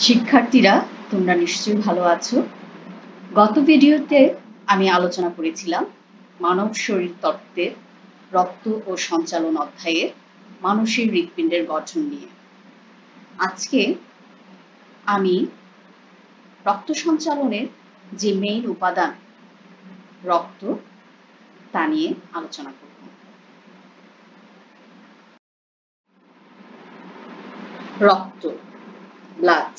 শিক্ষার্থীরা, তোমরা নিশ্চয়ই ভালো আছো। গত ভিডিওতে আমি আলোচনা করেছিলাম মানব শরীর তত্ত্বের রক্ত ও সঞ্চালন অধ্যায়ের মানুষের হৃৎপিণ্ডের গঠন নিয়ে। আজকে আমি রক্ত সঞ্চালনের যে মেইন উপাদান রক্ত তা নিয়ে আলোচনা করব। রক্ত, ব্লাড।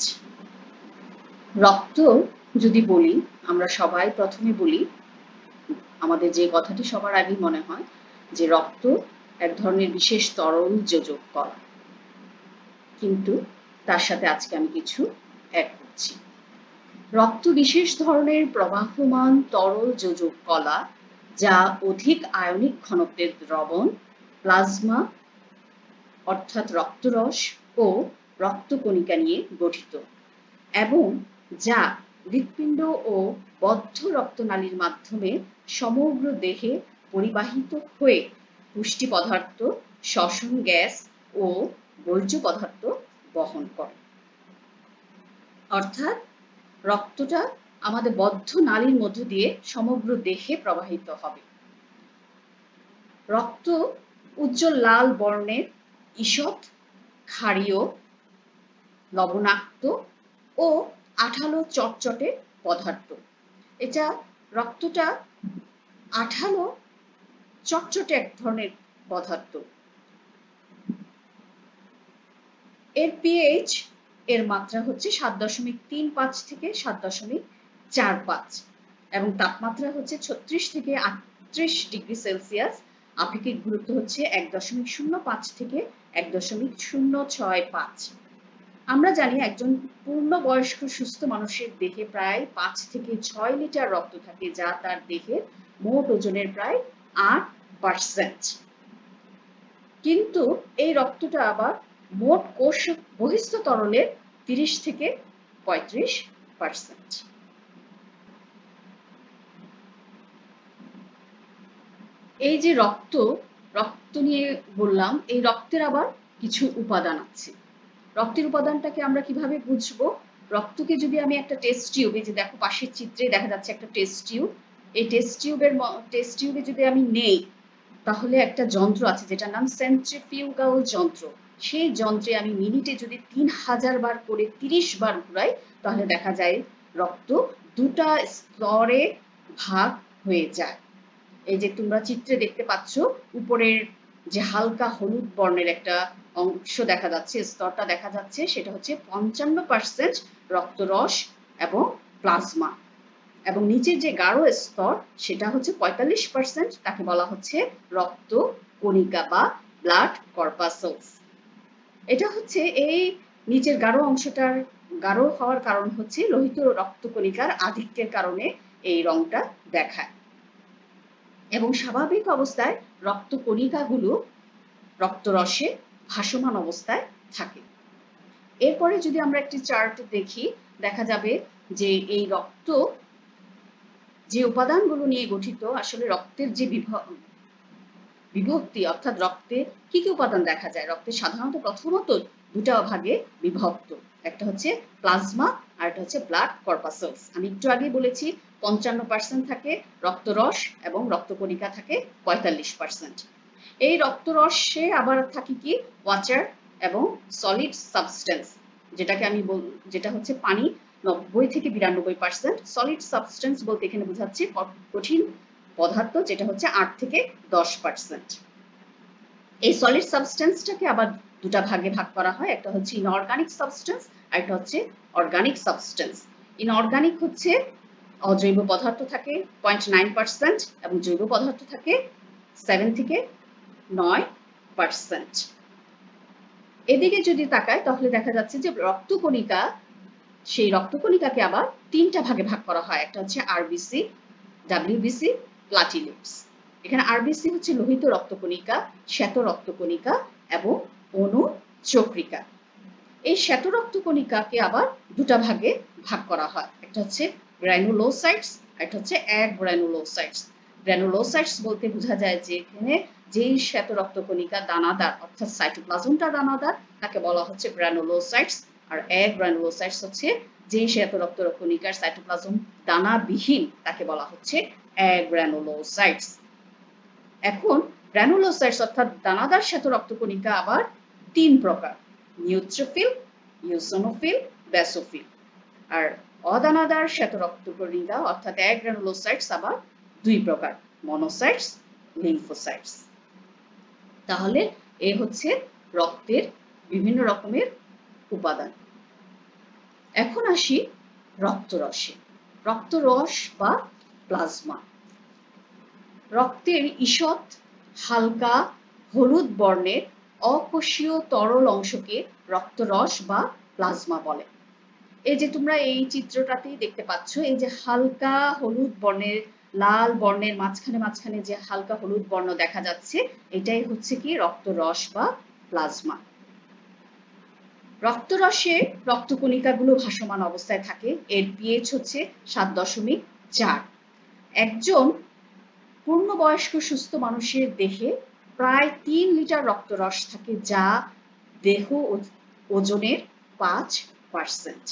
রক্ত যদি বলি, আমরা সবাই প্রথমে বলি, আমাদের যে কথাটি সবার আগে মনে হয় যে রক্ত এক ধরনের বিশেষ তরল যোজক কলা, কিন্তু তার সাথে আজকে আমি কিছু অ্যাড করছি। রক্ত বিশেষ ধরনের প্রবাহমান তরল যোজক কলা, যা অধিক আয়নিক ঘনত্বের দ্রবণ, প্লাজমা অর্থাৎ রক্তরস ও রক্তকণিকা নিয়ে গঠিত, এবং যা হৃৎপিণ্ড ও বদ্ধ রক্তনালীর মাধ্যমে সমগ্র দেহে পরিবাহিত হয়ে পুষ্টি পদার্থ, শ্বসন গ্যাস ও বর্জ্য পদার্থ বহন করে। অর্থাৎ রক্তটা আমাদের বদ্ধ নালীর মধ্য দিয়ে সমগ্র দেহে প্রবাহিত হবে। রক্ত উজ্জ্বল লাল বর্ণের, ঈষৎ ক্ষারীয়, লবণাক্ত ও আঠালো চটচটে পদার্থ। এটা রক্তটা আঠালো চটচটে এক ধরনের পদার্থ। এর পিএইচ এর মাত্রা হচ্ছে 7.35 থেকে 7.45 এবং তাপমাত্রা হচ্ছে 36 থেকে 38 ডিগ্রি সেলসিয়াস। আপেক্ষিক গুরুত্ব হচ্ছে 1.05 থেকে 1.065। আমরা জানি একজন পূর্ণবয়স্ক সুস্থ মানুষের দেহে প্রায় 5 থেকে 6 লিটার রক্ত থাকে, যা তার দেহের মোট ওজনের প্রায় 8%। কিন্তু এই রক্তটা আবার মোট কোষ বহিস্থ তরলের 30 থেকে 35%। এই যে রক্ত নিয়ে বললাম, এই রক্তের আবার কিছু উপাদান আছে। রক্তের উপাদানটাকে আমরা কিভাবে বুঝবো? রক্তকে যদি আমি একটা টেস্ট টিউবে, যে দেখো পাশের চিত্রে দেখা যাচ্ছে একটা টেস্ট টিউব, এই টেস্ট টিউবে যদি আমি নেই, তাহলে একটা যন্ত্র আছে যেটার নাম সেন্ট্রিফিউগাল যন্ত্র। সেই যন্ত্রে আমি মিনিটে যদি 3000 বার করে 30 বার ঘুরাই, তাহলে দেখা যায় রক্ত দুটা স্তরে ভাগ হয়ে যায়। এই যে তোমরা চিত্রে দেখতে পাচ্ছ, উপরের যে হালকা হলুদ বর্ণের একটা অংশ দেখা যাচ্ছে, স্তরটা দেখা যাচ্ছে, সেটা হচ্ছে 55% রক্তরস এবং প্লাজমা, এবং নিচের যে গাঢ় স্তর সেটা হচ্ছে 45%, তাকে বলা হচ্ছে রক্ত কণিকা বা ব্লাড কর্পাসেলস। এটা হচ্ছে এই নিচের গাঢ় অংশটার গাঢ় হওয়ার কারণ হচ্ছে লোহিত রক্তকণিকার আধিক্যের কারণে এই রংটা দেখায়, এবং স্বাভাবিক অবস্থায় রক্তকণিকাগুলো রক্তরসে ভাসমান অবস্থায় থাকে। এরপরে যদি আমরা একটি চার্ট দেখি, দেখা যাবে যে এই রক্ত যে উপাদানগুলো নিয়ে গঠিত, আসলে রক্তের যে বিভক্তি, অর্থাৎ রক্তে কি কি উপাদান দেখা যায়। রক্তে সাধারণত প্রথমত দুটা ভাগে বিভক্ত, একটা হচ্ছে প্লাজমা আর একটা হচ্ছে ব্লাড কর্পাসেলস। আমি একটু আগে বলেছি 55% থাকে রক্তরস এবং রক্তকণিকা থাকে 45%। এই রক্তরসে আবার থাকে কি ওয়াটার এবং সলিড সাবস্টেন্স, যেটা হচ্ছে পানি 90 থেকে 92%। সলিড সাবস্টেন্স বলতে এখানে বোঝাচ্ছে কঠিন পদার্থ, যেটা হচ্ছে 8 থেকে 10%। এই সলিড সাবস্টেন্সটাকে আবার দুটা ভাগে ভাগ করা হয়, একটা হচ্ছে ইনঅর্গানিক সাবস্টেন্স আর একটা হচ্ছে অর্গানিক সাবস্টেন্স। ইনঅর্গানিক হচ্ছে অজৈব পদার্থ থাকে 0.9% এবং জৈব পদার্থ থাকে 7 থেকে 9%। এদিকে যদি তাকায় তাহলে দেখা যাচ্ছে যে রক্তকণিকা, সেই রক্তকণিকাকে আবার তিনটা ভাগে ভাগ করা হয়, একটা হচ্ছে আরবিসি, ডাব্লিউবিসি, প্লাটিলেটস। এখানে আরবিসি হচ্ছে লোহিত রক্তকণিকা, শ্বেত রক্তকণিকা এবং অনুচক্রিকা। এই শ্বেত রক্তকণিকাকে আবার দুটা ভাগে ভাগ করা হয়, একটা হচ্ছে গ্র্যানুলোসাইটস, একটা হচ্ছে অ্যাগ্র্যানুলোসাইটস। গ্র্যানুলোসাইটস বলতে বোঝা যায় যে এখানে যেই শ্বেত রক্তকণিকা দানাদার, অর্থাৎ সাইটোপ্লাজমটা দানাদার, তাকে বলা হচ্ছে গ্র্যানুলোসাইটস। আর অ্যাগ্রানুলোসাইটস হচ্ছে যে শ্বেত রক্তকণিকার সাইটোপ্লাজম দানাবিহীন, তাকে বলা হচ্ছে অ্যাগ্রানুলোসাইটস। এখন গ্রানুলোসাইটস অর্থাৎ দানাদার শ্বেত রক্তকণিকা আবার 3 প্রকার: নিউট্রোফিল, ইওসিনোফিল, বেসোফিল। আর অদানাদার শ্বেত রক্তকণিকা অর্থাৎ অ্যাগ্রানুলোসাইটস আবার 2 প্রকার: মনোসাইটস, লিম্ফোসাইটস। তাহলে এই হচ্ছে রক্তের বিভিন্ন রকমের উপাদান। এখন আসি রক্তরসে। রক্তরস বা প্লাজমা। রক্তের ঈষৎ হালকা হলুদ বর্ণের অকোষীয় তরল অংশকে রক্তরস বা প্লাজমা বলে। এই যে তোমরা এই চিত্রটাতেই দেখতে পাচ্ছ, এই যে হালকা হলুদ বর্ণের, লাল বর্ণের মাঝখানে মাঝখানে যে হালকা হলুদ বর্ণ দেখা যাচ্ছে, এটাই হচ্ছে কি রক্তরস বা প্লাজমা। রক্তরসে রক্তকণিকাগুলো ভাসমান অবস্থায় থাকে। এর পিএইচ হচ্ছে 7.4। একজন পূর্ণবয়স্ক সুস্থ মানুষের দেহে প্রায় 3 লিটার রক্তরস থাকে, যা দেহ ওজনের 5%।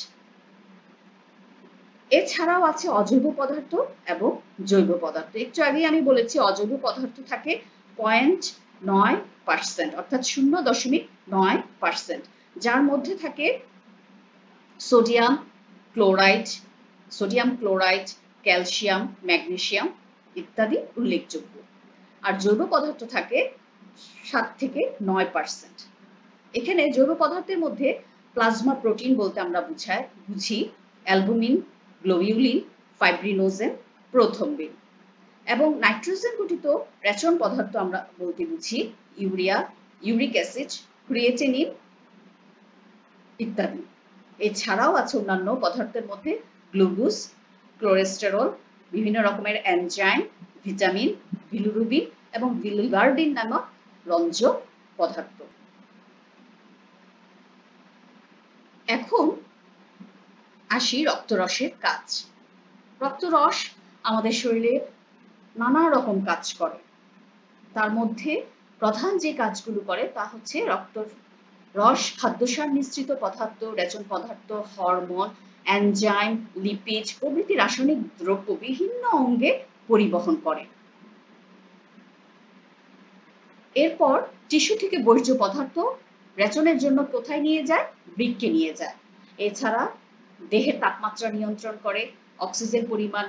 এছাড়াও আছে অজৈব পদার্থ এবং জৈব পদার্থ। একটু আগে আমি বলেছি অজৈব পদার্থ থাকে 0.9%, অর্থাৎ 0.9%, যার মধ্যে থাকে সোডিয়াম ক্লোরাইড, ক্যালসিয়াম, ম্যাগনেসিয়াম ইত্যাদি উল্লেখযোগ্য। আর জৈব পদার্থ থাকে 7 থেকে 9%। এখানে জৈব পদার্থের মধ্যে প্লাজমা প্রোটিন বলতে আমরা বুঝি অ্যালবুমিন, গ্লোবিউলিন, ফাইব্রিনোজেন, প্রোথ্রম্বিন। এবং নাইট্রোজেন গঠিত রেচন পদার্থ আমরা বলতে বুঝি ইউরিয়া, ইউরিক অ্যাসিড, ক্রিয়েটিনিন ইত্যাদি। এছাড়াও আছে অন্যান্য পদার্থের মধ্যে গ্লুকোজ, কোলেস্টেরল, বিভিন্ন রকমের এনজাইম, ভিটামিন, বিলিরুবিন এবং বিলিভার্ডিন নামক রঞ্জক পদার্থ। এখন আসি রক্তরসের কাজ। রক্তরস আমাদের শরীরে নানা রকম কাজ করে। তার মধ্যে প্রধান যে কাজগুলো করে তা হচ্ছে রক্তরস খাদ্যসার নিঃসৃত পদার্থ, রেচন পদার্থ, হরমোন, এনজাইম, লিপিড প্রভৃতি রাসায়নিক দ্রব্য বিভিন্ন অঙ্গে পরিবহন করে। এরপর টিস্যু থেকে বর্জ্য পদার্থ রেচনের জন্য কোথায় নিয়ে যায়? বৃক্কে নিয়ে যায়। এছাড়া দেহের তাপমাত্রা নিয়ন্ত্রণ করে, অক্সিজেন পরিমাণ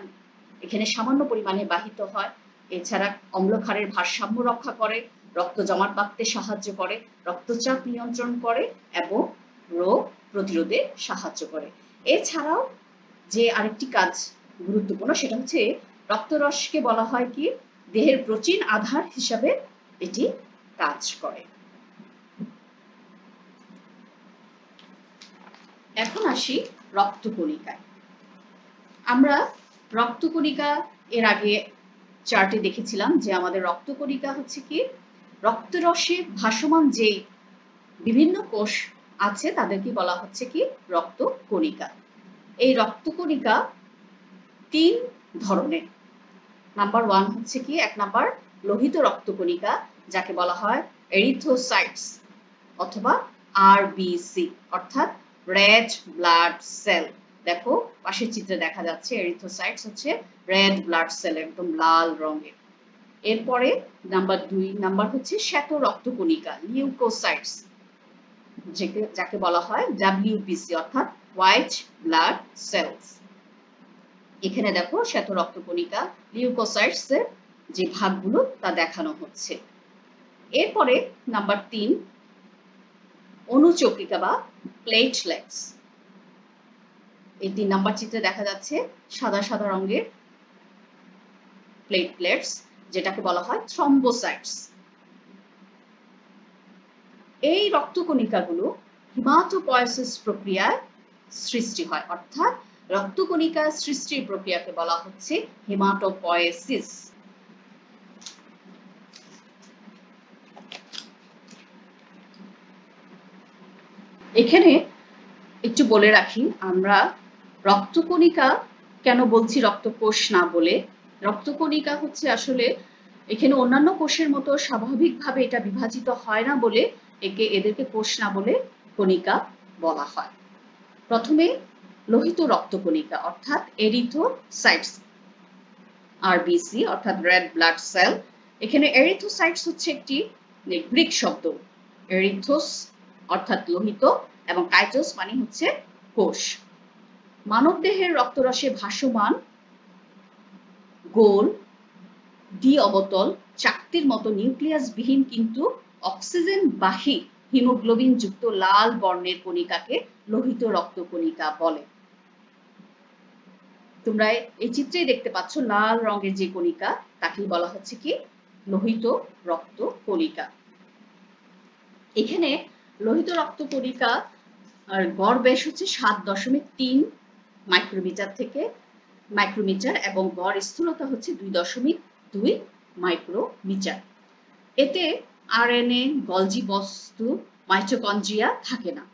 এখানে সামান্য পরিমাণে বাহিত হয়। এছাড়া অম্লক্ষারের ভারসাম্য রক্ষা করে, রক্ত জমাট বাঁধতে সাহায্য করে, রক্তচাপ নিয়ন্ত্রণ করে এবং রোগ প্রতিরোধে সাহায্য করে। এছাড়াও যে আরেকটি কাজ গুরুত্বপূর্ণ, সেটা হচ্ছে রক্তরসকে বলা হয় কি দেহের প্রাচীন আধার হিসাবে এটি কাজ করে। এখন আসি রক্তকণিকায়। আমরা রক্তকণিকা এর আগে চার্টে দেখেছিলাম যে আমাদের রক্তকণিকা হচ্ছে কি রক্তরসে ভাসমান যে বিভিন্ন কোষ আছে তাদেরকে বলা হচ্ছে কি রক্তকণিকা। এই রক্তকণিকা 3 ধরনের। নাম্বার 1 হচ্ছে কি 1 নাম্বার লোহিত রক্তকণিকা, যাকে বলা হয় এরিথ্রোসাইটস অথবা আরবিসি অর্থাৎ রেড ব্লাড সেল। দেখো পাশের চিত্রে দেখা যাচ্ছে এরিথ্রোসাইটস হচ্ছে রেড ব্লাড সেল, একদম লাল রঙের। এরপরে নাম্বার 2 নাম্বার হচ্ছে শ্বেত রক্তকণিকা লিউকোসাইটস, যাকে বলা হয় ডাব্লিউবিসি অর্থাৎ হোয়াইট ব্লাড সেলস। এখানে দেখো শ্বেত রক্তকণিকা লিউকোসাইটস এর যে ভাগগুলো তা দেখানো হচ্ছে। এরপরে নাম্বার 3 অনুচক্রিকা বা প্লেটলেটস। এই 3 নাম্বার চিত্রে দেখা যাচ্ছে সাদা সাদা রঙের প্লেটলেটস, যেটাকে বলা হয় থ্রম্বোসাইটস। এই রক্তকণিকাগুলো হিমাটোপয়েসিস প্রক্রিয়ায় সৃষ্টি হয়, অর্থাৎ রক্তকণিকা সৃষ্টির প্রক্রিয়াকে বলা হচ্ছে হিমাটোপয়েসিস। এখানে একটু বলে রাখি, আমরা রক্তকণিকা কেন বলছি রক্তকোষ না বলে। রক্তকণিকা হচ্ছে আসলে এখানে অন্যান্য কোষের মতো স্বাভাবিকভাবে এটা বিভাজিত হয় না বলে এদেরকে কোষ না বলে কণিকা বলা হয়। প্রথমে লোহিত রক্তকণিকা অর্থাৎ এরিথ্রোসাইটস, আরবিসি অর্থাৎ রেড ব্লাড সেল। এখানে এরিথ্রোসাইটস হচ্ছে একটি গ্রিক শব্দ। এরিথ্রোস অর্থাৎ লোহিত এবং কাইটোস মানে হচ্ছে কোষ। মানবদেহের রক্তরসে ভাসমান গোল দ্বি অবতল চাকতির মতো নিউক্লিয়াস বিহীন কিন্তু অক্সিজেন বাহী হিমোগ্লোবিন যুক্ত লাল বর্ণের কণিকাকে লোহিত রক্তকণিকা বলে। তোমরা এই চিত্রেই দেখতে পাচ্ছ লাল রঙের যে কণিকা তাকে বলা হচ্ছে কি লোহিত রক্তকণিকা। এখানে লোহিত রক্তকণিকা আর গড় ব্যাস হচ্ছে 7.3 মাইক্রোমিটার এবং গড় স্থূলতা হচ্ছে 2.2 মাইক্রোমিটার। এতে আরএনএ, গলজি বস্তু, মাইটোকন্ড্রিয়া থাকে না।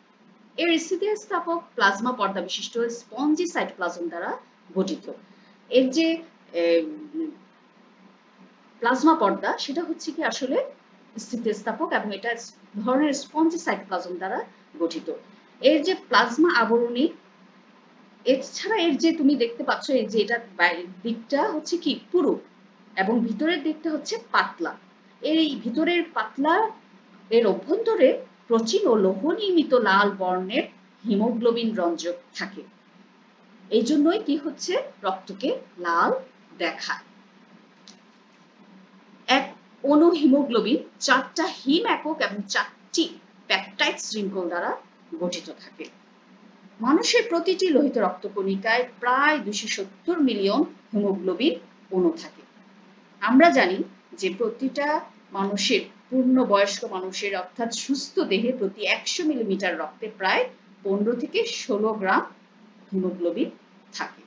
এর স্থিতিস্থাপক প্লাজমা পর্দা বিশিষ্ট স্পঞ্জি সাইটোপ্লাজম দ্বারা গঠিত। এর যে প্লাজমা পর্দা সেটা হচ্ছে কি আসলে স্থিতিস্থাপক এবং এটা ধরনের স্পঞ্জি সাইটোপ্লাজম দ্বারা গঠিত। এর যে প্লাজমা আবরণী, এছাড়া এর যে তুমি দেখতে পাচ্ছ এই যে এটা বাইরের দিকটা হচ্ছে কি পুরু এবং ভিতরের দিকটা হচ্ছে পাতলা। এই ভিতরের পাতলা এর অভ্যন্তরে প্রাচীন ও লৌহ নির্মিত লাল বর্ণের হিমোগ্লোবিন রঞ্জক থাকে। এই জন্যই কি হচ্ছে রক্তকে লাল দেখায়। এক অণু হিমোগ্লোবিন 4টা হিম একক এবং 4টি পেপটাইড শৃঙ্খল দ্বারা গঠিত থাকে। মানুষের প্রতিটি লোহিত রক্তকণিকায় প্রায় 270 মিলিয়ন হিমোগ্লোবিন অণু থাকে। আমরা জানি যে প্রতিটা মানুষের পূর্ণবয়স্ক মানুষের অর্থাৎ সুস্থ দেহে প্রতি 100 মিলিলিটার রক্তে প্রায় 15 থেকে 16 গ্রাম হিমোগ্লোবিন থাকে।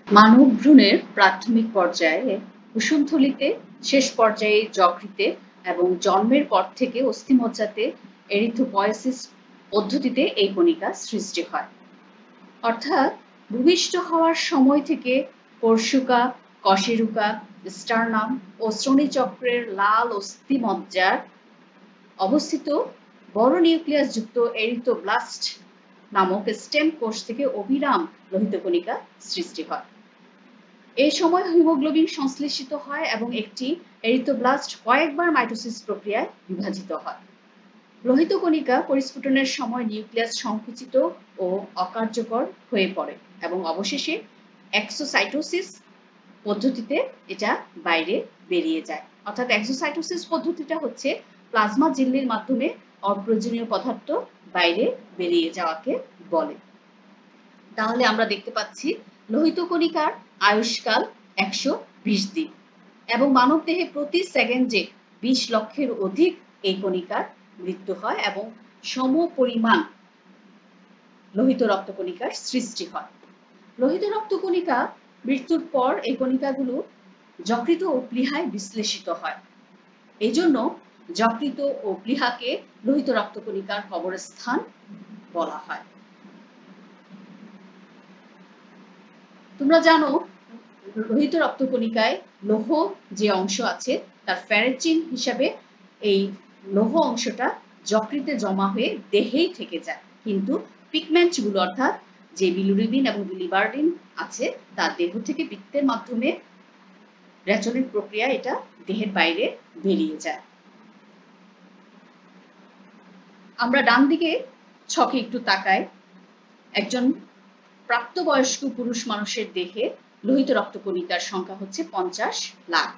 মানব ভ্রূণের প্রাথমিক পর্যায়ে কুসুমথলিতে, শেষ পর্যায়ে যকৃতে এবং জন্মের পর থেকে অস্থিমজ্জাতে এরিথ্রোপয়েসিস পদ্ধতিতে এই কণিকা সৃষ্টি হয়। অর্থাৎ ভূমিষ্ঠ হওয়ার সময় থেকে পরশুকা, কশেরুকা, স্টার্নাম ও শ্রোণীচক্রের লাল অস্থিমজ্জার অবস্থিত বড় নিউক্লিয়াস যুক্ত এরিথ্রোব্লাস্ট নামক স্টেম কোষ থেকে অবিরাম লোহিত কণিকা সৃষ্টি হয়। এই সময় হিমোগ্লোবিন সংশ্লেষিত হয় এবং একটি এরিথ্রোব্লাস্ট কয়েকবার মাইটোসিস প্রক্রিয়ায় বিভাজিত হয়। লোহিত কণিকা পরিস্ফুটনের সময় নিউক্লিয়াস সংকুচিত ও অকার্যকর হয়ে পড়ে এবং অবশেষে এক্সোসাইটোসিস পদ্ধতিতে এটা বাইরে বেরিয়ে যায়। অর্থাৎ এক্সোসাইটোসিস পদ্ধতিটা হচ্ছে প্লাজমা ঝিল্লির মাধ্যমে অপ্রয়োজনীয় পদার্থ বাইরে বেরিয়ে যাওয়াকে বলে। তাহলে আমরা দেখতে পাচ্ছি লোহিত কণিকার আয়ুষ্কাল 120 দিন এবং মানবদেহে প্রতি সেকেন্ডে 20 লক্ষের অধিক এই কণিকার মৃত্যু হয় এবং সমপরিমাণ লোহিত রক্তকণিকার সৃষ্টি হয়। লোহিত রক্তকণিকা মৃত্যুর পর এই কণিকাগুলো যকৃত ও প্লীহায় বিশ্লেষিত হয়। এই জন্য যকৃত ও প্লীহাকে লোহিত রক্তকণিকার কবরস্থান বলা হয়। তোমরা জানো লোহিত রক্তকণিকায় লৌহ যে অংশ আছে তার ফেরেটিন হিসাবে এই লৌহ অংশটা যকৃতে জমা হয়ে দেহেই থেকে যায়, কিন্তু পিগমেন্টগুলো অর্থাৎ যে বিলিরুবিন এবং বিলিবার্ডিন আছে তা দেহ থেকে পিত্তের মাধ্যমে রেচনের প্রক্রিয়া এটা দেহের বাইরে বেরিয়ে যায়। আমরা ডান দিকে ছকে একটু তাকাই। একজন প্রাপ্তবয়স্ক পুরুষ মানুষের দেহে লোহিত রক্তকণিকার সংখ্যা হচ্ছে 50 লাখ,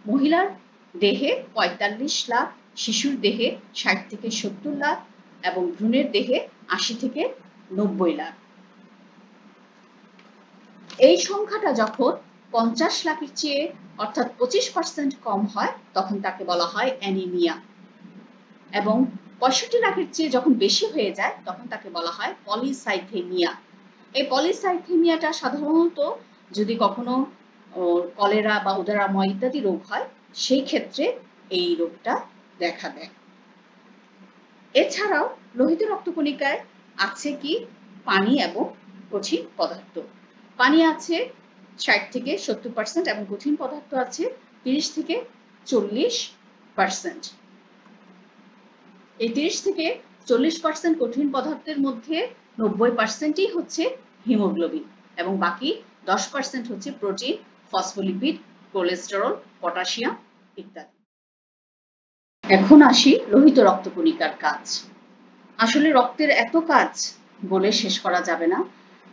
মহিলার দেহে 45 লাখ, শিশুর দেহে 60 থেকে 70 লাখ এবং ভ্রূণের দেহে 80 থেকে 90 লাখ। এই সংখ্যাটা যখন 50 লাখের চেয়ে অর্থাৎ 25% কম হয় তখন তাকে বলা হয় অ্যানিমিয়া এবং 65 লাখের চেয়ে যখন বেশি হয়ে যায় তখন তাকে বলা হয় পলিসাইথেমিয়া। এই পলিসাইথেমিয়াটা সাধারণত যদি কখনো কলেরা বা উদরাময় ইত্যাদি রোগ হয় সেই ক্ষেত্রে এই রোগটা দেখা দেয়। এছাড়াও লোহিত রক্তকণিকায় আছে কি পানি এবং কঠিন পদার্থ। পানি আছে 60 থেকে 70% এবং কঠিন পদার্থ আছে 30 থেকে 40%। এই 30 থেকে 40% কঠিন পদার্থের মধ্যে 90%ই হচ্ছে হিমোগ্লোবিন এবং বাকি 10% হচ্ছে প্রোটিন, ফসফোলিপিড, কোলেস্টেরল, পটাশিয়াম ইত্যাদি। এখন আসি লোহিত রক্তকণিকার কাজ। আসলে রক্তের এত কাজ বলে শেষ করা যাবে না।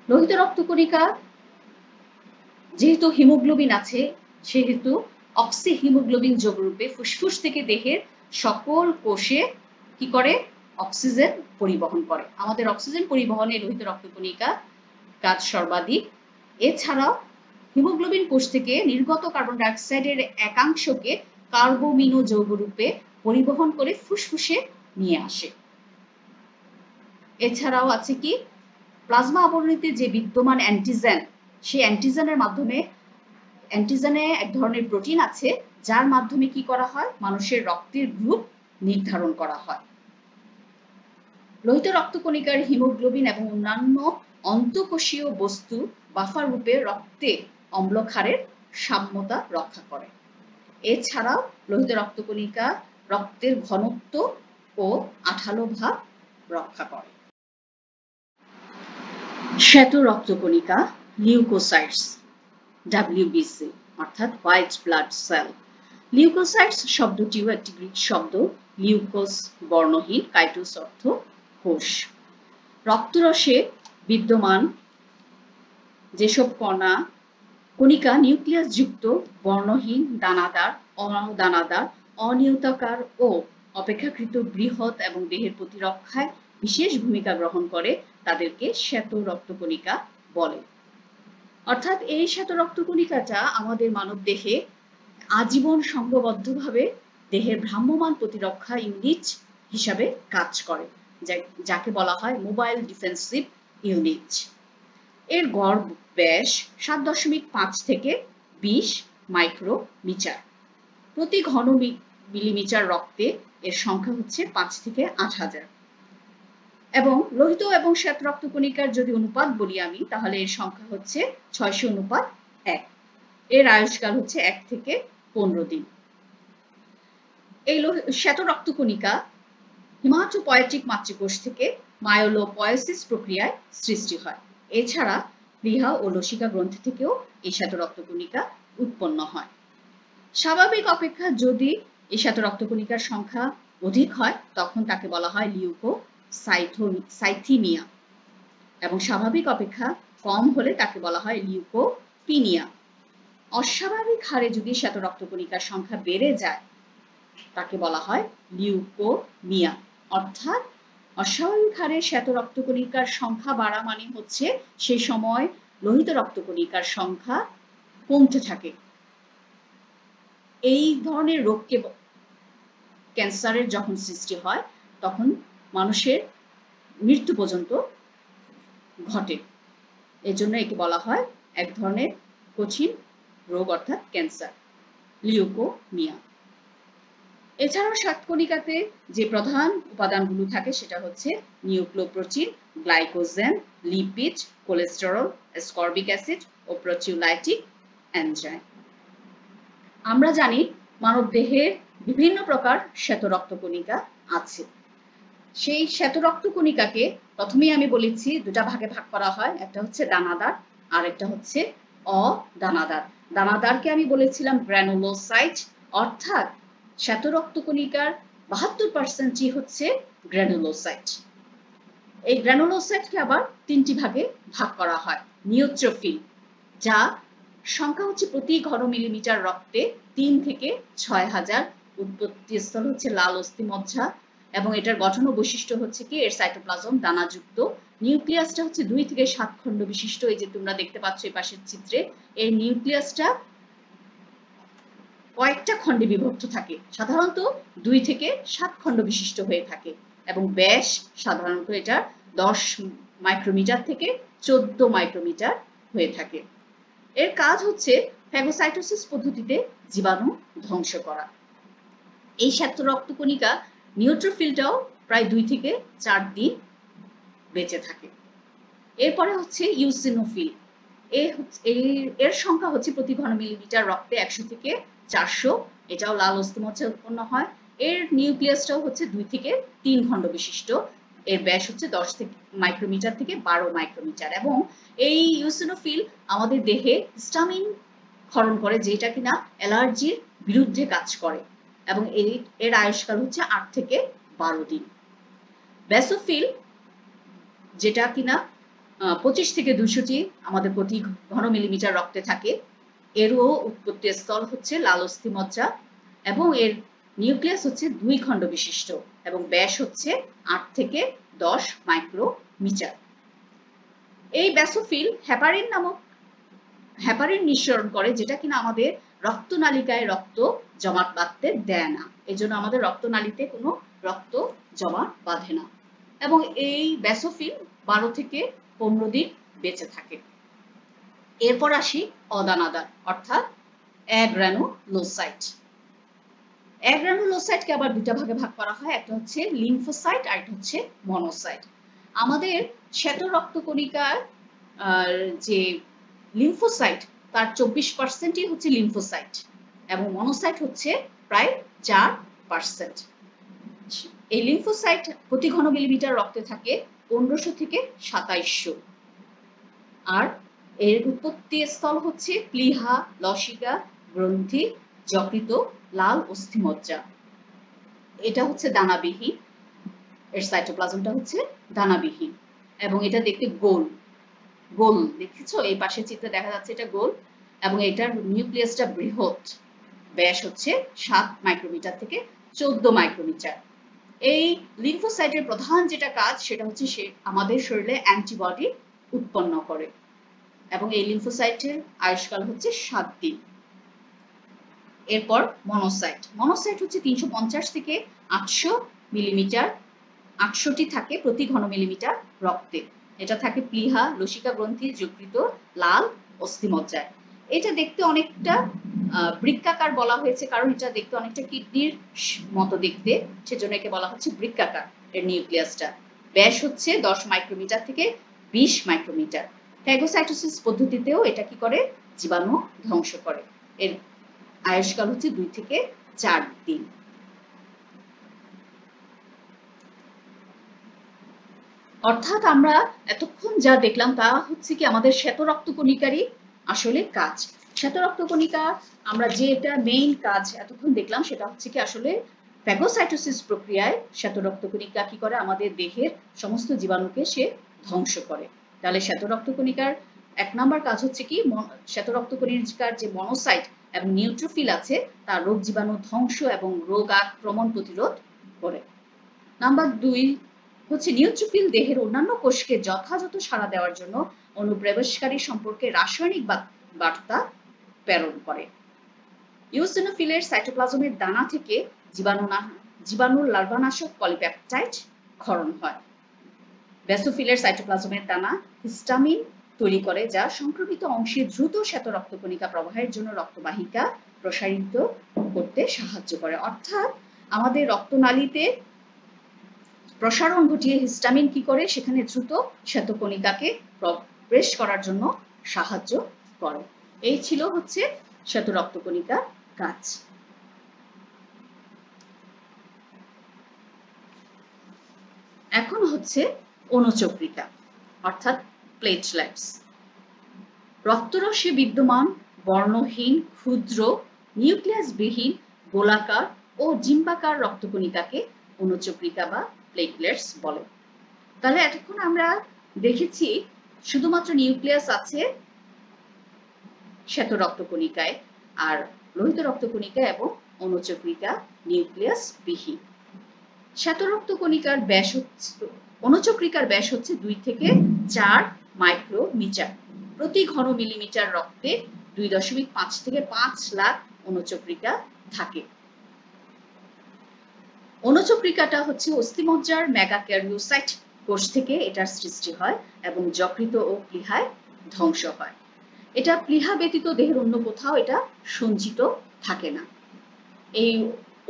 লোহিত রক্তকণিকা যেহেতু হিমোগ্লোবিন আছে, সেহেতু অক্সিহিমোগ্লোবিন যোগরূপে ফুসফুস থেকে দেহের সকল কোষে কি করে? অক্সিজেন পরিবহন করে। আমাদের অক্সিজেন পরিবহনে লোহিত রক্তকণিকা কাজ সর্বাধিক। এছাড়াও হিমোগ্লোবিন কোষ থেকে নির্গত কার্বন ডাইঅক্সাইডের একাংশকে কার্বোমিনো যৌগরূপে পরিবহন করে ফুসফুসে নিয়ে আসে। এছাড়াও আছে কি? প্লাজমা আবরণীতে যে বিদ্যমান অ্যান্টিজেন, সেই অ্যান্টিজেনে এক ধরনের প্রোটিন আছে যার মাধ্যমে কি করা হয়? মানুষের রক্তের গ্রুপ নির্ধারণ করা হয়। লোহিত রক্তকণিকার হিমোগ্লোবিন এবং অন্যান্য অন্তঃকোষীয় বস্তু বাফার রূপে রক্তে অম্লক্ষারের সাম্যতা রক্ষা করে। এছাড়াও লোহিত রক্তকণিকা রক্তের ঘনত্ব ও আঠালো ভাব রক্ষা করে। শ্বেত রক্তকণিকা লিউকোসাইটস, WBC অর্থাৎ হোয়াইট ব্লাড সেল। লিউকোসাইটস শব্দটিও একটি গ্রিক শব্দ, লিউকোস বর্ণহীন, কাইটোস অর্থ কোষ। রক্তরসে বিদ্যমান যেসব কণিকা নিউক্লিয়াস যুক্ত, বর্ণহীন, দানাদার, অদানাদার, অনিয়তাকার ও অপেক্ষাকৃত বৃহৎ এবং দেহের প্রতিরক্ষায় বিশেষ ভূমিকা গ্রহণ করে, তাদেরকে শ্বেত রক্তকণিকা বলে। অর্থাৎ এই শ্বেত রক্তকণিকাটা আমাদের মানব দেহে আজীবন সংঘবদ্ধভাবে দেহের ভ্রাম্যমান প্রতিরক্ষা ইউনিট হিসাবে কাজ করে, যাকে বলা হয় মোবাইল ডিফেন্সিভ ইউনিট। এর গড় ব্যাস 7.5 থেকে 20 মাইক্রোমিটার। প্রতি ঘন মিলিমিটার রক্তে এর সংখ্যা হচ্ছে 5 থেকে 8,000। এবং লোহিত এবং শ্বেত রক্তকণিকার যদি অনুপাত বলি আমি, তাহলে এর সংখ্যা হচ্ছে 600:1। এর আয়ুষ্কাল হচ্ছে 1 থেকে 15 দিন। এই শ্বেত রক্তকণিকা হিমাটোপয়েটিক মাতৃকোষ থেকে মায়োলোপয়েসিস প্রক্রিয়ায় সৃষ্টি হয়। এছাড়া প্লীহা ও লসিকা গ্রন্থি থেকেও এই শ্বেত রক্তকণিকা উৎপন্ন হয়। স্বাভাবিক অপেক্ষা যদি এই শ্বেত রক্তকণিকার সংখ্যা অধিক হয়, তখন তাকে বলা হয় লিউকোসাইথিমিয়া, এবং স্বাভাবিক অপেক্ষা কম হলে তাকে বলা হয় লিউকোপিনিয়া। অস্বাভাবিক হারে যদি শ্বেত রক্তকণিকার সংখ্যা বেড়ে যায়, তাকে বলা হয় লিউকোমিয়া। অর্থাৎ অস্বাভাবিক হারে শ্বেত রক্তকণিকার সংখ্যা বাড়া মানে হচ্ছে সেই সময় লোহিত রক্তকণিকার সংখ্যা কমতে থাকে। এই ধরনের রোগকে, ক্যান্সারের যখন সৃষ্টি হয়, তখন মানুষের মৃত্যু পর্যন্ত ঘটে। এজন্য একে বলা হয় এক ধরনের কঠিন রোগ, অর্থাৎ ক্যান্সার, লিউকোমিয়া। এছাড়াও শ্বেতকণিকাতে যে প্রধান উপাদানগুলো থাকে সেটা হচ্ছে nucleoprotein, glycogen, lipid, cholesterol, ascorbic acid ও প্রোটিওলাইটিক এনজাইম। আমরা জানি মানব দেহে বিভিন্ন প্রকার শ্বেত রক্তকণিকা আছে। সেই শ্বেত রক্তকণিকাকে প্রথমেই আমি বলেছি দুটা ভাগে ভাগ করা হয়, একটা হচ্ছে দানাদার আর একটা হচ্ছে অদানাদার। দানাদারকে আমি বলেছিলাম গ্র্যানুলোসাইট, অর্থাৎ শ্বেত রক্তকণিকার 72%ই হচ্ছে গ্র্যানুলোসাইট। এই গ্র্যানুলোসাইটকে আবার তিনটি ভাগে ভাগ করা হয়। নিউট্রোফিল, যা সংখ্যা হচ্ছে প্রতি ঘন মিলিমিটার রক্তে 3 থেকে 6,000। উৎপত্তি স্থল হচ্ছে লাল অস্থিমজ্জা এবং এটার গঠন ও বৈশিষ্ট্য হচ্ছে কি এর সাইটোপ্লাজম দানাযুক্ত। নিউক্লিয়াসটা হচ্ছে 2 থেকে 7 খণ্ড বিশিষ্ট। এই যে তোমরা দেখতে পাচ্ছ এই পাশের চিত্রে, এই নিউক্লিয়াসটা কয়েকটা খণ্ডে বিভক্ত থাকে, সাধারণত 2 থেকে 7 খণ্ড বিশিষ্ট হয়ে থাকে এবং ব্যাস সাধারণত এটা 10 মাইক্রোমিটার থেকে 14 মাইক্রোমিটার হয়ে থাকে। এর কাজ হচ্ছে ফ্যাগোসাইটোসিস পদ্ধতিতে জীবাণু ধ্বংস করা। এই শ্বেত রক্তকণিকা নিউট্রোফিলটাও প্রায় 2 থেকে 4 দিন বেঁচে থাকে। এরপরে হচ্ছে ইউসিনোফিল। এর সংখ্যা হচ্ছে প্রতি ঘন মিলিমিটার রক্তে 100 থেকে 400। এটাও লাল অস্থিমজ্জায় উৎপন্ন হয়। এর নিউক্লিয়াসটাও হচ্ছে 2 থেকে 3 খণ্ড বিশিষ্ট। এর ব্যাস হচ্ছে 10 মাইক্রোমিটার থেকে 12 মাইক্রোমিটার এবং এই ইওসিনোফিল আমাদের দেহে হিস্টামিন ক্ষরণ করে, যেটা কিনা অ্যালার্জির বিরুদ্ধে কাজ করে এবং এর আয়ুষ্কাল হচ্ছে 8 থেকে 12 দিন। বেসোফিল যেটা কিনা 25 থেকে 200টি আমাদের প্রতি ঘন মিলিমিটার রক্তে থাকে, এরও উৎপত্তি স্থল হচ্ছে লাল অস্থিমজ্জা এবং এর নিউক্লিয়াস হচ্ছে 2 খণ্ড বিশিষ্ট এবং ব্যাস হচ্ছে 8 থেকে 10 মাইক্রোমিটার। এই বেসোফিল হেপারিন নিঃসরণ করে, যেটা কিনা আমাদের রক্তনালিকায় রক্ত জমাট বাঁধতে দেয় না, এজন্য আমাদের রক্তনালীতে কোনো রক্ত জমা বাঁধে না এবং এই বেসোফিল 12 থেকে 15 দিন বেঁচে থাকে। এরপর আসি অদানাদার অর্থাৎ অ্যাগ্রানুলোসাইট। অ্যাগ্রানুলোসাইটকে আবার দুটা ভাগে ভাগ করা হয়, একটা হচ্ছে লিম্ফোসাইট আর একটা হচ্ছে মনোসাইট। আমাদের শ্বেত রক্তকণিকার যে লিম্ফোসাইট তার 24%ই হচ্ছে লিম্ফোসাইট এবং মনোসাইট হচ্ছে প্রায় 4%। এই লিম্ফোসাইট প্রতি ঘন মিলিমিটার রক্তে থাকে 1500 থেকে 2700 আর এর উৎপত্তি স্থল হচ্ছে প্লীহা, লসিকা গ্রন্থি, যকৃত, লাল অস্থিমজ্জা। এটা হচ্ছে দানাবিহীন, এর সাইটোপ্লাজমটা হচ্ছে দানাবিহীন এবং এটা দেখতে গোল গোল, দেখেছো এই পাশে চিত্রে দেখা যাচ্ছে এটা গোল এবং এটার নিউক্লিয়াসটা বৃহৎ, ব্যাস হচ্ছে 7 মাইক্রোমিটার থেকে 14 মাইক্রোমিটার। এই লিম্ফোসাইটের প্রধান যেটা কাজ সেটা হচ্ছে সে আমাদের শরীরে অ্যান্টিবডি উৎপন্ন করে এবং এই লিম্ফোসাইটের আয়ুষ্কাল হচ্ছে 7 দিন। এরপর মনোসাইট হচ্ছে 350 থেকে 800 মিলিমিটার, 800টি থাকে প্রতি ঘন মিলিমিটার রক্তে। এটা থাকে প্লীহা, লসিকা গ্রন্থি, যকৃত, লাল অস্থিমজ্জায়। এটা দেখতে অনেকটা বৃক্কাকার বলা হয়েছে কারণ এটা দেখতে অনেকটা কিডনির মতো দেখতে, সেজন্য একে বলা হচ্ছে বৃক্কাকার। এর নিউক্লিয়াসটা ব্যাস হচ্ছে 10 মাইক্রোমিটার থেকে 20 মাইক্রোমিটার। ফ্যাগোসাইটোসিস পদ্ধতিতেও এটা কি করে, জীবাণু ধ্বংস করে। এর আয়ুষ্কাল হচ্ছে 2 থেকে 4 দিন। অর্থাৎ আমরা এতক্ষণ যা দেখলাম তা হচ্ছে কি আমাদের শ্বেত রক্তকণিকারই আসলে কাজ। শ্বেত রক্তকণিকা আমরা যে এটা মেইন কাজ এতক্ষণ দেখলাম সেটা হচ্ছে কি আসলে ফ্যাগোসাইটোসিস প্রক্রিয়ায় শ্বেত রক্তকণিকা কি করে, আমাদের দেহের সমস্ত জীবাণুকে সে ধ্বংস করে। তাহলে শ্বেত রক্তকণিকার 1 নম্বর কাজ হচ্ছে কি শ্বেত রক্তকণিকার যে মনোসাইট এবং নিউট্রোফিল আছে তার রোগ জীবাণু ধ্বংস এবং রোগ আক্রমণ প্রতিরোধ করে। নাম্বার 2 হচ্ছে নিউট্রোফিল দেহের অন্যান্য কোষকে যথাযথ সাড়া দেওয়ার জন্য অনুপ্রবেশকারী সম্পর্কে রাসায়নিক বার্তা প্রেরণ করে। ইওসিনোফিলের সাইটোপ্লাজমের দানা থেকে জীবাণুর লার্ভানাশক পলিপেপটাইড ক্ষরণ হয়। বেসোফিলের সাইটোপ্লাজমের দানা হিস্টামিন তৈরি করে, যা সংক্রমিত অংশে দ্রুত শ্বেত রক্তকণিকা প্রবাহের জন্য রক্তবাহিকা প্রসারিত করতে সাহায্য করে। অর্থাৎ আমাদের রক্তনালীতে প্রসারণ ঘটিয়ে হিস্টামিন কি করে, সেখানে দ্রুত শ্বেতকণিকাকে প্রবেশ করার জন্য সাহায্য করে। এই ছিল হচ্ছে শ্বেত রক্তকণিকার কাজ। এখন হচ্ছে অণুচক্রিকা অর্থাৎ প্লেটলেটস। রক্তরসে বিদ্যমান বর্ণহীন ক্ষুদ্র নিউক্লিয়াসবিহীন গোলাকার ও ডিম্বাকার রক্তকণিকাকে অণুচক্রিকা বা প্লেটলেটস বলে। তাহলে এতক্ষণ আমরা দেখেছি শুধুমাত্র নিউক্লিয়াস আছে শ্বেত রক্তকণিকায় আর লোহিত রক্তকণিকা এবং অণুচক্রিকা নিউক্লিয়াস বিহীন। শ্বেত রক্তকণিকার ব্যাস হচ্ছে, অণুচক্রিকার ব্যাস হচ্ছে 2 থেকে 4 মাইক্রোমিটার। প্রতি ঘন মিলিমিটার রক্তে 2.5 থেকে 5 লাখ অণুচক্রিকা থাকে। অণুচক্রিকাটা হচ্ছে অস্থিমজ্জার মেগাক্যারিওসাইট কোষ থেকে এটার সৃষ্টি হয় এবং যকৃত ও প্লীহায় ধ্বংস হয়। এটা প্লীহা ব্যতীত দেহের অন্য কোথাও এটা সঞ্চিত থাকে না। এই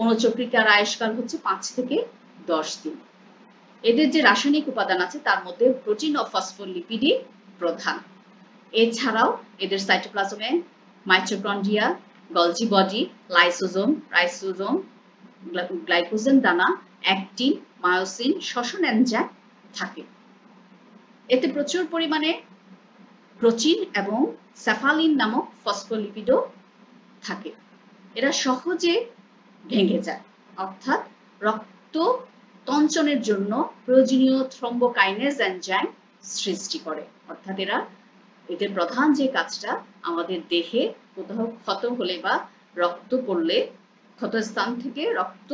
অণুচক্রিকার আয়ুষ্কাল হচ্ছে 5 থেকে 10 দিন। এদের যে রাসায়নিক উপাদান আছে তার মধ্যে প্রোটিন ও ফসফোলিপিডই প্রধান। এছাড়াও এদের সাইটোপ্লাজমে mitochondria, Golgi body, lysosome, ribosome, glycogen দানা, অ্যাক্টিন, মায়োসিন, শ্বসন এনজাইম থাকে। এতে প্রচুর পরিমাণে প্রোটিন এবং স্যাফালিন নামক ফসফোলিপিডও থাকে। এরা সহজে ভেঙে যায়, অর্থাৎ রক্ত তঞ্চনের জন্য প্রয়োজনীয় থ্রম্বোকাইনেজ এনজাইম সৃষ্টি করে। অর্থাৎ এদের প্রধান যে কাজটা, আমাদের দেহে কোথাও ক্ষত হলে বা রক্ত পড়লে ক্ষতস্থান থেকে রক্ত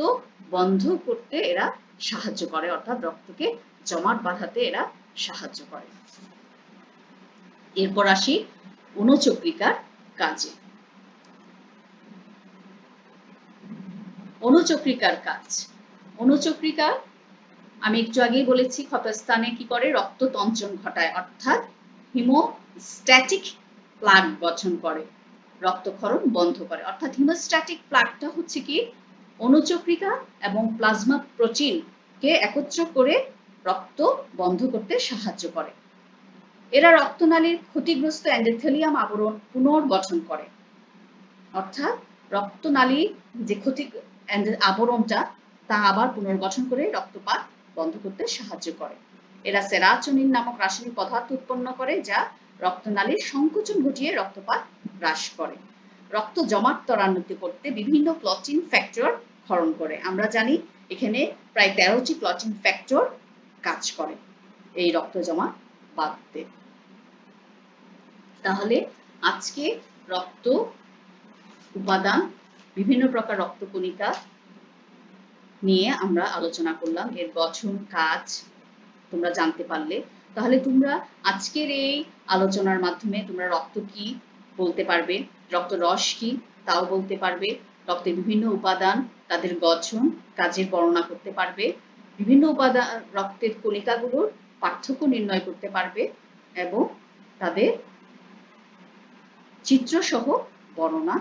বন্ধ করতে এরা সাহায্য করে, অর্থাৎ রক্তকে জমাট বাঁধাতে এরা সাহায্য করে। এরপর আসি অনুচক্রিকার কাজে। অনুচক্রিকার কাজ। অনুচক্রিকা আমি একটু আগেই বলেছি ক্ষতস্থানে কি করে, রক্ত তঞ্চন ঘটায়, অর্থাৎ হিমোস্ট্যাটিক প্লাগ গঠন করে, রক্তক্ষরণ বন্ধ করে। অর্থাৎ হিমোস্ট্যাটিক প্লাগটা হচ্ছে কি, অনুচক্রিকা এবং প্লাজমা প্রোটিনকে একত্র করে রক্ত বন্ধ করতে সাহায্য করে। এরা রক্তনালীর ক্ষতিগ্রস্ত এন্ডোথেলিয়াম আবরণ পুনর্গঠন করে, অর্থাৎ রক্তনালী যে ক্ষতি আবরণটা তা আবার পুনর্গঠন করে রক্তপাত বন্ধ করতে সাহায্য করে। এরা সেরাটোনিন নামক রাসায়নিক পদার্থ উৎপন্ন করে, যা রক্তনালীর সংকোচন ঘটিয়ে রক্তপাত হ্রাস করে। রক্ত জমাট ত্বরান্বিত করতে বিভিন্ন ক্লটিং ফ্যাক্টর ক্ষরণ করে। আমরা জানি এখানে প্রায় 13টি ক্লটিং ফ্যাক্টর কাজ করে এই রক্ত জমা বাঁধতে। তাহলে আজকে রক্ত উপাদান, বিভিন্ন প্রকার রক্তকণিকা নিয়ে আমরা আলোচনা করলাম। এর গঠন, কাজ তোমরা জানতে পারলে। তাহলে তোমরা আজকের এই আলোচনার মাধ্যমে তোমরা রক্ত কি বলতে পারবে, রক্ত রস কি তাও বলতে পারবে, রক্তের বিভিন্ন উপাদান, তাদের গঠন, কাজের বর্ণনা করতে পারবে, বিভিন্ন উপাদান রক্তের কণিকাগুলোর পার্থক্য নির্ণয় করতে পারবে এবং তাদের চিত্রসহ বর্ণনা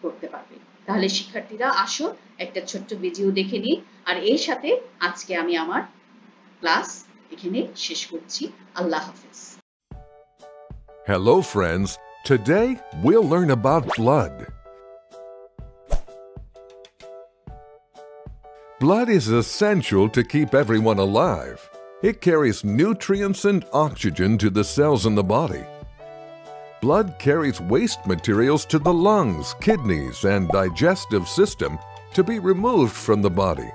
করতে পারবে। তাহলে শিক্ষার্থীরা আসো একটা ছোট্ট ভিডিও দেখে নিই, আর এর সাথে আজকে আমি আমার ক্লাস এখানে শেষ করছি। আল্লাহ হাফেজ। Hello friends, today we'll learn about blood. Blood is essential to keep everyone alive. It carries nutrients and oxygen to the cells in the body. Blood carries waste materials to the lungs, kidneys, and digestive system to be removed from the body.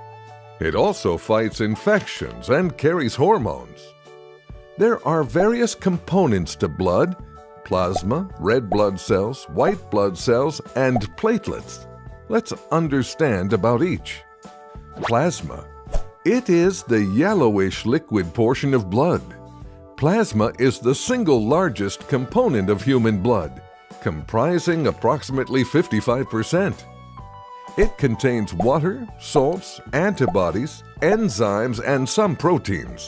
It also fights infections and carries hormones. There are various components to blood: plasma, red blood cells, white blood cells, and platelets. Let's understand about each. Plasma. It is the yellowish liquid portion of blood. Plasma is the single largest component of human blood, comprising approximately 55%. It contains water, salts, antibodies, enzymes, and some proteins.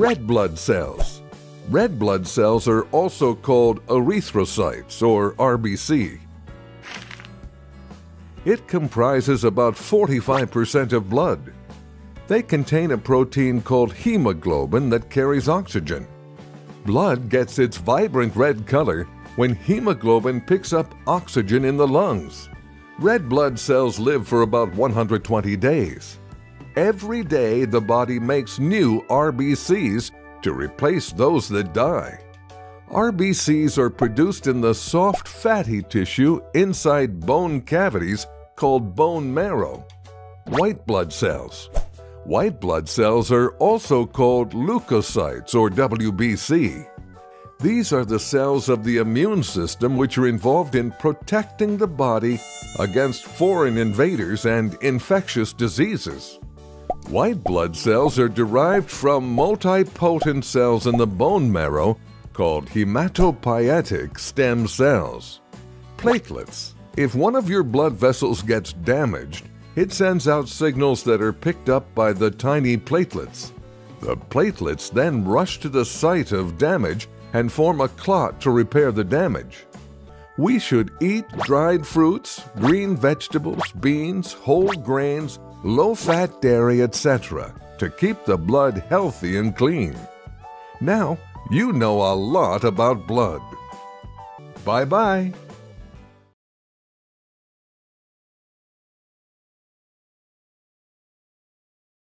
Red blood cells. Red blood cells are also called erythrocytes or RBC. It comprises about 45% of blood. They contain a protein called hemoglobin that carries oxygen. Blood gets its vibrant red color when hemoglobin picks up oxygen in the lungs. Red blood cells live for about 120 days. Every day, the body makes new RBCs to replace those that die. RBCs are produced in the soft, fatty tissue inside bone cavities called bone marrow. White blood cells. White blood cells are also called leukocytes or WBC. These are the cells of the immune system which are involved in protecting the body against foreign invaders and infectious diseases. White blood cells are derived from multipotent cells in the bone marrow called hematopoietic stem cells. Platelets. If one of your blood vessels gets damaged, it sends out signals that are picked up by the tiny platelets. The platelets then rush to the site of damage and form a clot to repair the damage. We should eat dried fruits, green vegetables, beans, whole grains, low-fat dairy, etc. to keep the blood healthy and clean. Now, you know a lot about blood. Bye-bye.